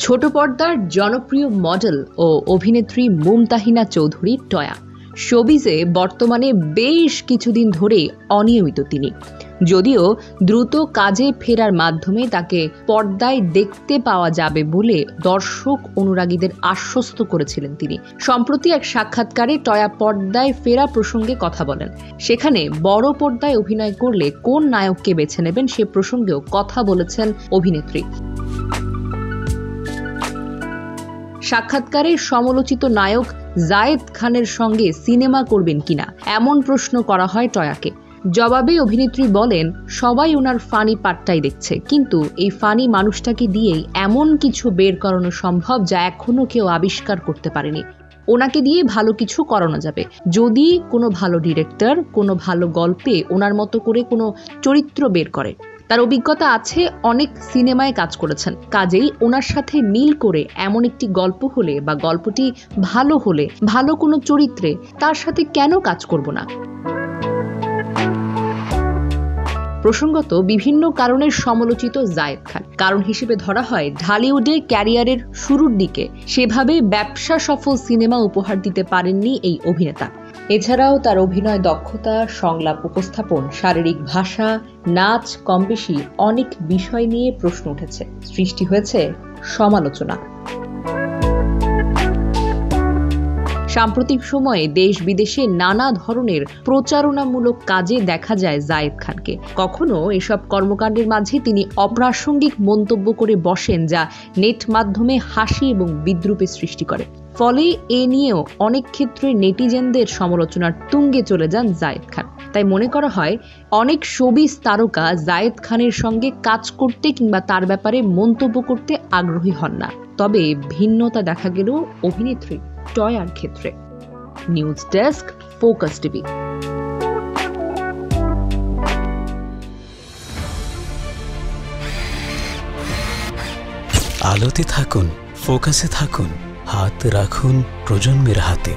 ছোট পর্দার জনপ্রিয় মডেল ও অভিনেত্রী মুমতাহিনা চৌধুরী টয়া শোবিজে বর্তমানে বেশ কিছুদিন ধরে অনিয়মিত তিনি। যদিও দ্রুত কাজে ফেরার মাধ্যমে তাকে পর্দায় দেখতে পাওয়া যাবে বলে দর্শক অনুরাগীদের আশ্বস্ত করেছিলেন তিনি। সম্প্রতি এক সাক্ষাৎকারে টয়া পর্দায় ফেরা প্রসঙ্গে কথা বলেন। সেখানে বড় পর্দায় অভিনয় করলে কোন নায়ককে বেছে নেবেন সে প্রসঙ্গেও কথা বলেছেন অভিনেত্রী। সাক্ষাৎকারে সমালোচিত নায়ক জায়েদ খানের সঙ্গে সিনেমা করবেন কিনা এমন প্রশ্ন করা হয় টয়াকে। জবাবে অভিনেত্রী বলেন, সবাই ওনার ফানি পার্টটাই দেখছে, কিন্তু এই ফানি মানুষটাকে দিয়েই এমন কিছু বের করানো সম্ভব যা এখনো কেউ আবিষ্কার করতে পারেনি। ওনাকে দিয়ে ভালো কিছু করানো যাবে যদি কোনো ভালো ডিরেক্টর কোনো ভালো গল্পে ওনার মতো করে কোনো চরিত্র বের করে। তার অভিজ্ঞতা আছে, অনেক সিনেমায় কাজ করেছেন, কাজেই ওনার সাথে মিল করে এমন একটি গল্প হলে বা গল্পটি ভালো হলে, ভালো কোনো চরিত্রে তার সাথে কেন কাজ করব না। প্রসঙ্গত বিভিন্ন কারণের সমালোচিত জায়েদ খান। কারণ হিসেবে ধরা হয় ঢালিউডে ক্যারিয়ারের শুরুর দিকে সেভাবে ব্যবসা সফল সিনেমা উপহার দিতে পারেননি এই অভিনেতা। এছাড়াও তার অভিনয় দক্ষতা, সংলাপ উপস্থাপন, শারীরিক ভাষা, নাচ কম বেশি অনেক বিষয় নিয়ে প্রশ্ন উঠেছে, সৃষ্টি হয়েছে সমালোচনা। সাম্প্রতিক সময়ে দেশ বিদেশে নানা ধরনের প্রচারণামূলক কাজে দেখা যায় জায়েদ খানকে। কখনো এসব কর্মকাণ্ডের মাঝে তিনি অপ্রাসঙ্গিক মন্তব্য করে বসেন, যা নেট মাধ্যমে হাসি এবং বিদ্রূপের সৃষ্টি করে। ফলে এ নিয়েও অনেক ক্ষেত্রে নেটিজেনদের সমালোচনার তুঙ্গে চলে যান জায়েদ খান। তাই মনে করা হয় অনেক শোবিজ তারকা জায়েদ খানের সঙ্গে কাজ করতে কিংবা তার ব্যাপারে মন্তব্য করতে আগ্রহী হন না। তবে ভিন্নতা দেখা গেল অভিনেত্রী টয়ার ক্ষেত্রে। News desk, focus TV. আলোতে থাকুন, ফোকাসে থাকুন, হাত রাখুন প্রজন্মের হাতে।